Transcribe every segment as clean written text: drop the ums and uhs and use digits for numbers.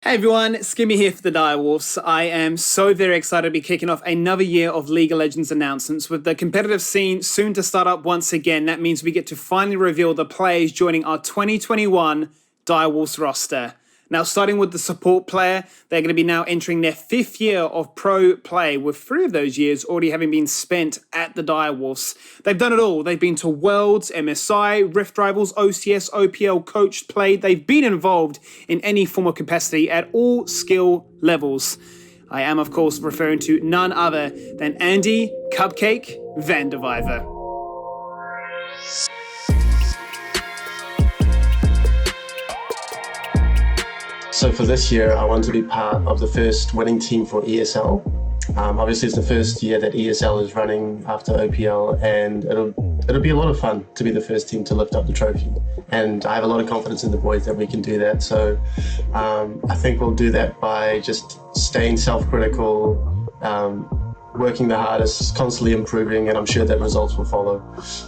Hey everyone, Skimmy here for the Direwolves. I am so very excited to be kicking off another year of League of Legends announcements. With the competitive scene soon to start up once again, that means we get to finally reveal the players joining our 2021 Direwolves roster. Now, starting with the support player, they're going to be now entering their 5th year of pro play, with 3 of those years already having been spent at the Direwolves. They've done it all. They've been to Worlds, MSI, Rift Rivals, OCS, OPL, coached, played. They've been involved in any form of capacity at all skill levels. I am, of course, referring to none other than Andy Cupcake Vanderviver. So for this year, I want to be part of the first winning team for ESL. Obviously, it's the first year that ESL is running after OPL, and it'll be a lot of fun to be the first team to lift up the trophy. And I have a lot of confidence in the boys that we can do that. So I think we'll do that by just staying self-critical, working the hardest, constantly improving, and I'm sure that results will follow.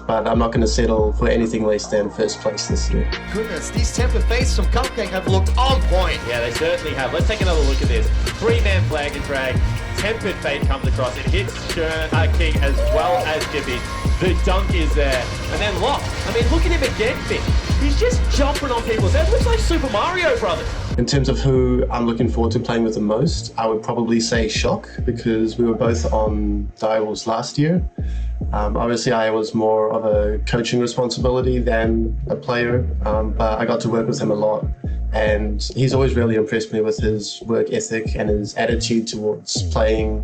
But I'm not going to settle for anything less than first place this year. Goodness, these tempered faces from Cupcake have looked on point. Yeah, they certainly have. Let's take another look at this. 3-man flag and drag. Tempered Fate comes across. It hits King as well as Jippy. The dunk is there. And then Lock. I mean, look at him again, Finn. He's just jumping on people's heads. Looks like Super Mario Brothers. In terms of who I'm looking forward to playing with the most, I would probably say Shok, because we were both on Direwolves last year. Obviously, I was more of a coaching responsibility than a player, but I got to work with him a lot. And he's always really impressed me with his work ethic and his attitude towards playing.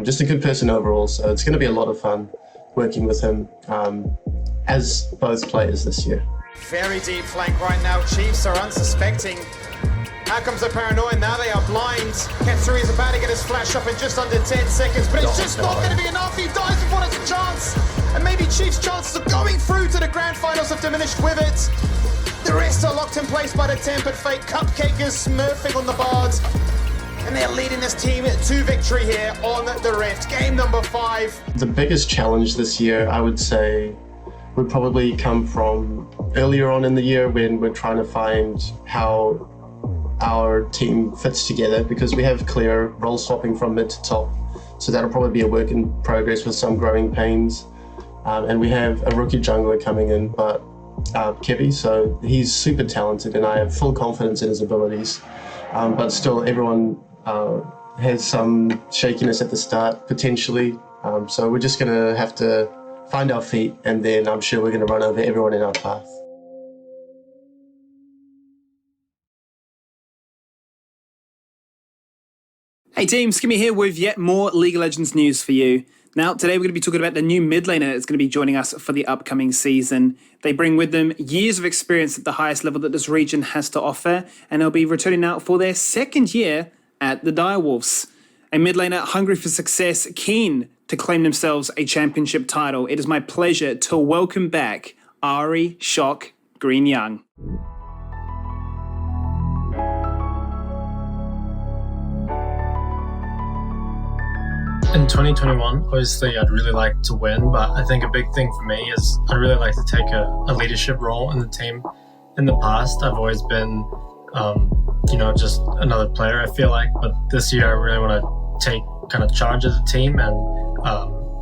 Just a good person overall, so it's going to be a lot of fun working with him as both players this year. Very deep flank right now. Chiefs are unsuspecting. Out comes the paranoia, now they are blind. Ketsuri is about to get his flash up in just under 10 seconds, but it's just not going to be enough. He dies before there's a chance. And maybe Chiefs' chances of going through to the grand finals have diminished with it. The rest are locked in place by the tempered fate. Cupcake is smurfing on the bards. And they're leading this team to victory here on the Rift. Game number 5. The biggest challenge this year, I would say, would probably come from earlier on in the year when we're trying to find how our team fits together, because we have clear role swapping from mid to top. So that'll probably be a work in progress with some growing pains. And we have a rookie jungler coming in, but Kevy, so he's super talented and I have full confidence in his abilities. But still, everyone has some shakiness at the start, potentially. So we're just going to have to find our feet, and then I'm sure we're going to run over everyone in our path. Hey team, Skimmy here with yet more League of Legends news for you. Now, today we're going to be talking about the new mid laner that's going to be joining us for the upcoming season. They bring with them years of experience at the highest level that this region has to offer, and they'll be returning now for their 2nd year at the Direwolves. A mid laner hungry for success, keen to claim themselves a championship title. It is my pleasure to welcome back Ari, Shok, Green Young. In 2021, obviously I'd really like to win, but I think a big thing for me is I'd really like to take a leadership role in the team. In the past, I've always been, just another player, I feel like, but this year I really want to take kind of charge of the team and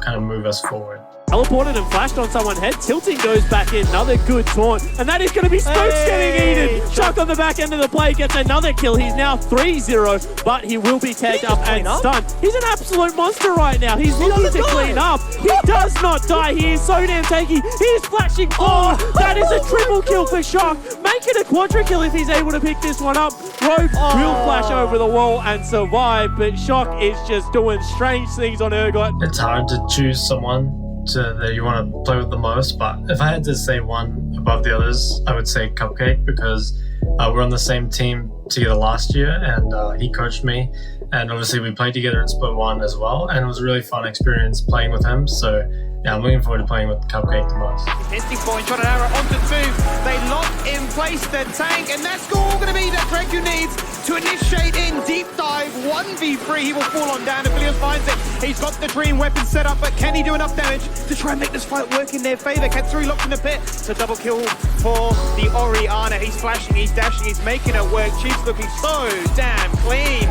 kind of move us forward. Teleported and flashed on someone's head. Tilting goes back in. Another good taunt. And that is going to be Stokes getting eaten. Shok on the back end of the play gets another kill. He's now 3-0, but he will be tagged up and stunned. He's an absolute monster right now. He's looking to clean up. He does not die. He is so damn tanky. He is flashing forward. That is a triple kill for Shok. Make it a quadra kill if he's able to pick this one up. Rogue will flash over the wall and survive, but Shok is just doing strange things on Urgot. It's hard to choose someone that you want to play with the most, but if I had to say one above the others, I would say Cupcake, because we're on the same team together last year and he coached me, and obviously we played together in Split 1 as well, and it was a really fun experience playing with him. So yeah, I'm looking forward to playing with Cupcake the most. Testing point, shot an arrow onto 2. They lock in place the tank, and that's all going to be that Drake you need to initiate in deep dive once 1v3. He will fall on down if William finds it. He's got the dream weapon set up, but can he do enough damage to try and make this fight work in their favor? Katsuri locked in the pit. So double kill for the Oriana. He's flashing, he's dashing, he's making it work. Chief's looking so damn clean.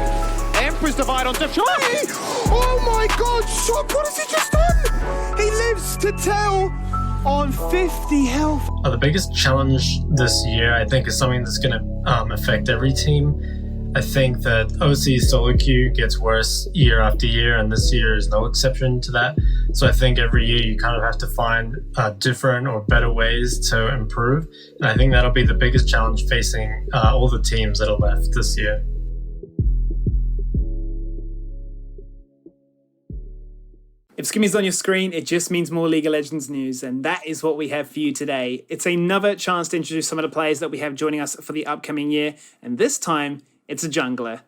Emperor's divide onto Shok. Oh my god, Shok, what has he just done? He lives to tell on 50 health. The biggest challenge this year, I think, is something that's going to affect every team. I think that OC solo queue gets worse year after year, and this year is no exception to that. So I think every year you kind of have to find different or better ways to improve. And I think that'll be the biggest challenge facing all the teams that are left this year. If Skimmy's on your screen, it just means more League of Legends news, and that is what we have for you today. It's another chance to introduce some of the players that we have joining us for the upcoming year, and this time, it's a jungler.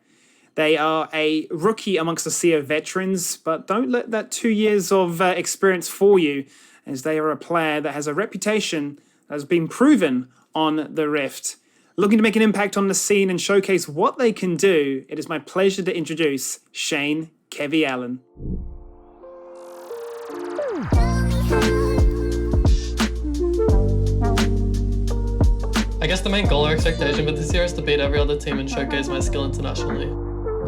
They are a rookie amongst a sea of veterans, but don't let that 2 years of experience fool you, as they are a player that has a reputation that has been proven on the Rift. Looking to make an impact on the scene and showcase what they can do, it is my pleasure to introduce Shane Kevy Allen. I guess the main goal or expectation for this year is to beat every other team and showcase my skill internationally.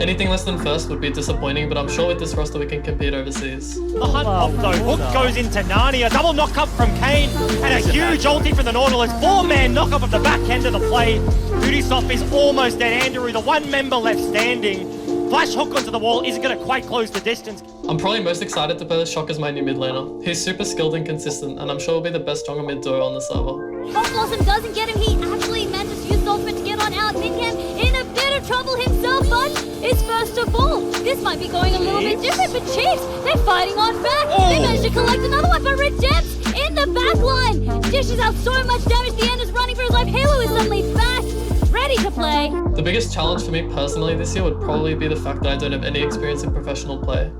Anything less than first would be disappointing, but I'm sure with this roster we can compete overseas. The hunt off though, Hook goes into Narnia, double knock up from Kane, and a huge ulti from the Nautilus, 4-man knock up of the back end of the play. Ubisoft is almost dead, Andrew, the one member left standing. Flash Hook onto the wall isn't going to quite close the distance. I'm probably most excited to play with Shok as my new mid laner. He's super skilled and consistent, and I'm sure he'll be the best stronger mid duo on the server. Hot Blossom doesn't get him, he actually manages to use the ultimate to get on out. Midcamp in a bit of trouble himself, but is first to fall. This might be going a little bit different, but Chiefs, they're fighting on back. They managed to collect another one, but Redempts in the back line. Dishes out so much damage, the end is running for his life. Halo is suddenly back, ready to play. The biggest challenge for me personally this year would probably be the fact that I don't have any experience in professional play.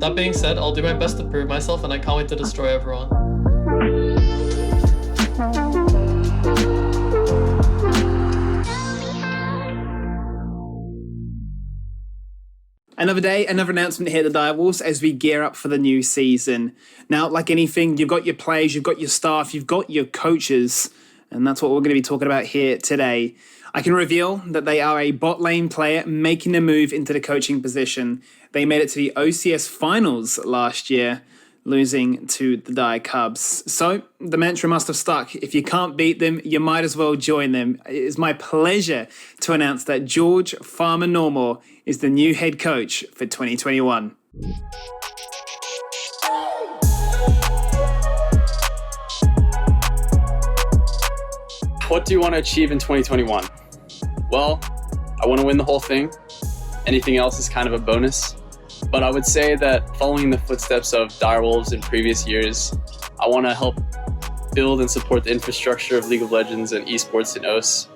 That being said, I'll do my best to prove myself, and I can't wait to destroy everyone. Another day, another announcement here at the Direwolves as we gear up for the new season. Now, like anything, you've got your players, you've got your staff, you've got your coaches, and that's what we're going to be talking about here today. I can reveal that they are a bot lane player making the move into the coaching position. They made it to the OCS finals last year, losing to the Dire Cubs. So the mantra must have stuck. If you can't beat them, you might as well join them. It is my pleasure to announce that George Farmer Normore is the new head coach for 2021. What do you want to achieve in 2021? Well, I want to win the whole thing. Anything else is kind of a bonus. But I would say that following the footsteps of Direwolves in previous years, I want to help build and support the infrastructure of League of Legends and esports in OS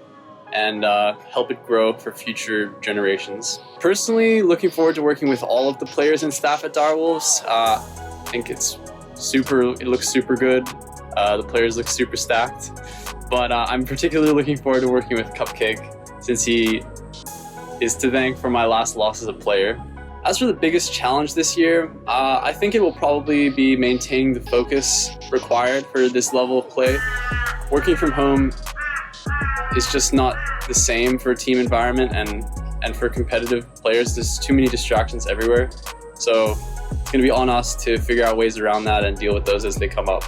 and help it grow for future generations. Personally, looking forward to working with all of the players and staff at Direwolves. I think it looks super good. The players look super stacked. But I'm particularly looking forward to working with Cupcake since he is to thank for my last loss as a player. As for the biggest challenge this year, I think it will probably be maintaining the focus required for this level of play. Working from home is just not the same for a team environment and for competitive players. There's too many distractions everywhere. So it's going to be on us to figure out ways around that and deal with those as they come up.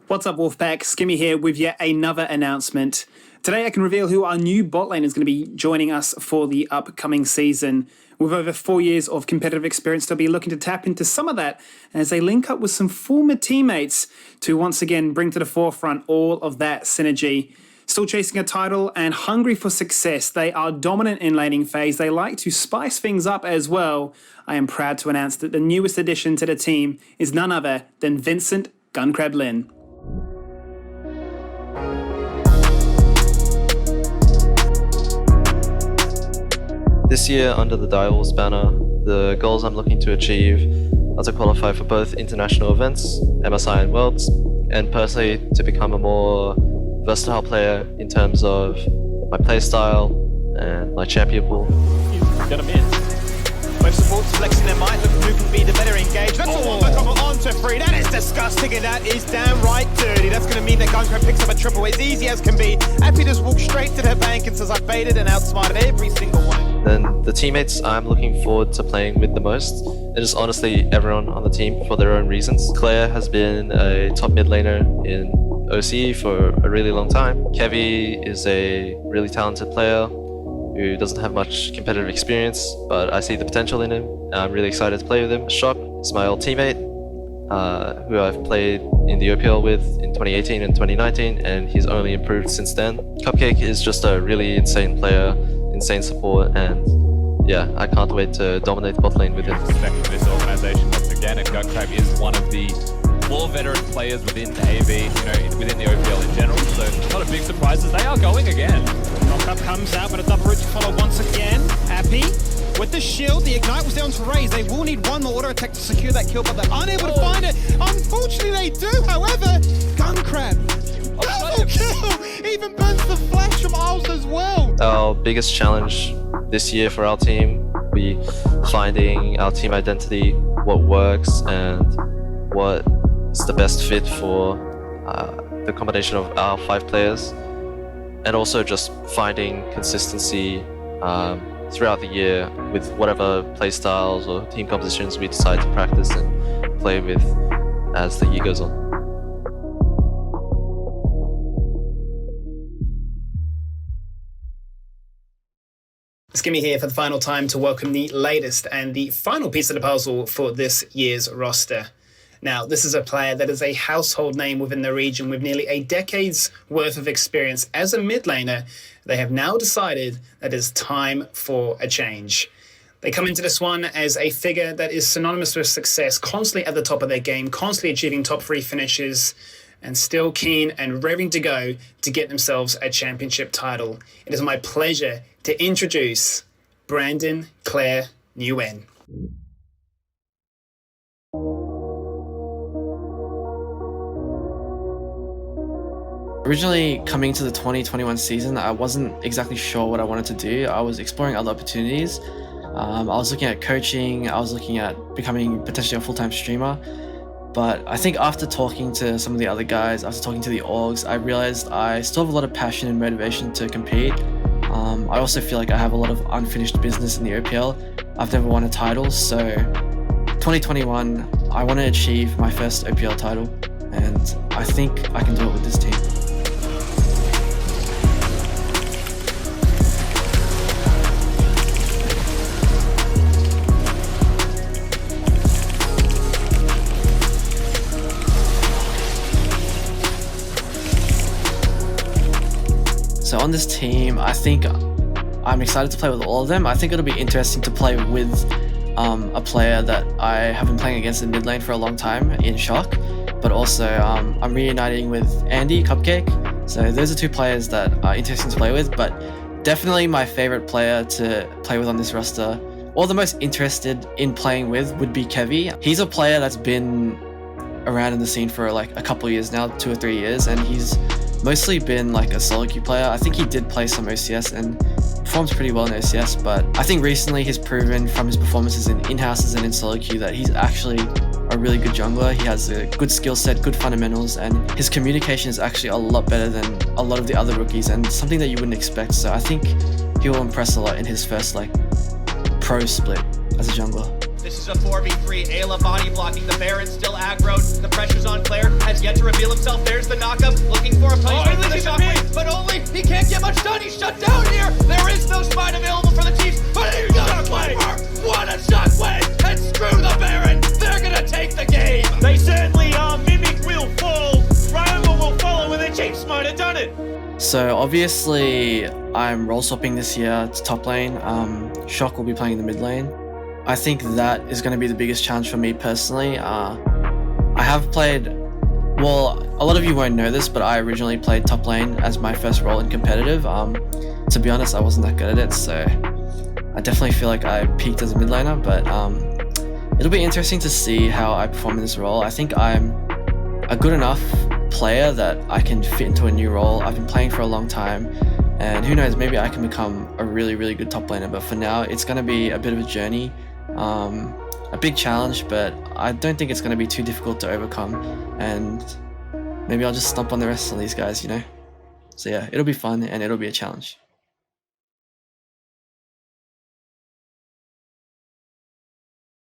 What's up, Wolfpack? Skimmy here with yet another announcement. Today I can reveal who our new bot lane is going to be joining us for the upcoming season. With over 4 years of competitive experience, they'll be looking to tap into some of that as they link up with some former teammates to once again bring to the forefront all of that synergy. Still chasing a title and hungry for success, they are dominant in laning phase. They like to spice things up as well. I am proud to announce that the newest addition to the team is none other than Vincent Gunkrab Lin. This year, under the Direwolves banner, the goals I'm looking to achieve are to qualify for both international events, MSI and Worlds, and personally to become a more versatile player in terms of my playstyle, and my champion pool. He's gonna miss. Both supports flexing their might, looking who can be the better engaged. That's a wombo combo onto free. That is disgusting, and that is downright dirty. That's going to mean that Gunkrab picks up a triple as easy as can be. Happy just walks straight to their bank and says, I baited and outsmarted every single one. Then the teammates I'm looking forward to playing with the most is honestly everyone on the team for their own reasons. Claire has been a top mid laner in OCE for a really long time. Kevy is a really talented player who doesn't have much competitive experience, but I see the potential in him, and I'm really excited to play with him. Shok is my old teammate, who I've played in the OPL with in 2018 and 2019, and he's only improved since then. Cupcake is just a really insane player, insane support, and yeah, I can't wait to dominate the bot lane with him. Respect for this organisation once again, and Gunkrab is one of the more veteran players within the AV, within the OPL in general, so not a big surprise as they are going again. Knockup comes out, but a double root to follow once again. Happy with the shield. The ignite was down to Raze. They will need one more auto attack to secure that kill, but they're unable to find it. Unfortunately, they do. However, Gunkrab, double kill, even burns the flash from Isles as well. Our biggest challenge this year for our team will be finding our team identity, what works, and what is the best fit for the combination of our 5 players. And also just finding consistency throughout the year with whatever playstyles or team compositions we decide to practice and play with as the year goes on. Skimmy here for the final time to welcome the latest and the final piece of the puzzle for this year's roster. Now, this is a player that is a household name within the region with nearly a decade's worth of experience as a mid laner. They have now decided that it's time for a change. They come into this one as a figure that is synonymous with success, constantly at the top of their game, constantly achieving top 3 finishes, and still keen and raring to go to get themselves a championship title. It is my pleasure to introduce Brandon Claire Nguyen. Originally coming to the 2021 season, I wasn't exactly sure what I wanted to do. I was exploring other opportunities. I was looking at coaching, I was looking at becoming potentially a full-time streamer. But I think after talking to some of the other guys, after talking to the orgs, I realized I still have a lot of passion and motivation to compete. I also feel like I have a lot of unfinished business in the OPL. I've never won a title, so 2021, I want to achieve my first OPL title, and I think I can do it with this team. So on this team, I think I'm excited to play with all of them. I think it'll be interesting to play with a player that I have been playing against in mid lane for a long time in Shok, but also I'm reuniting with Andy, Cupcake. So those are 2 players that are interesting to play with, but definitely my favorite player to play with on this roster, or the most interested in playing with, would be Kevy. He's a player that's been around in the scene for like a couple of years now, 2 or 3 years, and he's mostly been like a solo queue player. I think he did play some OCS and performs pretty well in OCS, but I think recently he's proven from his performances in in-houses and in solo queue that he's actually a really good jungler. He has a good skill set, good fundamentals, and his communication is actually a lot better than a lot of the other rookies, and something that you wouldn't expect. So I think he will impress a lot in his first like pro split as a jungler. This is a 4v3. Ayla body blocking. The Baron still aggroed. The pressure's on Claire. Has yet to reveal himself. There's the knockup. Looking for a punishment for the shockwave. But only he can't get much done. He's shut down here. There is no spine available for the Chiefs. But he's gonna play. What a shockwave. And screw the Baron. They're gonna take the game. They certainly are. Mimic will fall. Roma will follow with the Chiefs might have done it. So obviously I'm role swapping this year to top lane. Shok will be playing in the mid lane. I think that is going to be the biggest challenge for me personally. I have played, well, a lot of you won't know this, but I originally played top lane as my first role in competitive. To be honest, I wasn't that good at it, so I definitely feel like I peaked as a mid laner, but it'll be interesting to see how I perform in this role. I think I'm a good enough player that I can fit into a new role. I've been playing for a long time. And who knows, maybe I can become a really, really good top laner. But for now, it's going to be a bit of a journey, a big challenge, but I don't think it's going to be too difficult to overcome. And maybe I'll just stomp on the rest of these guys, you know? So yeah, it'll be fun and it'll be a challenge.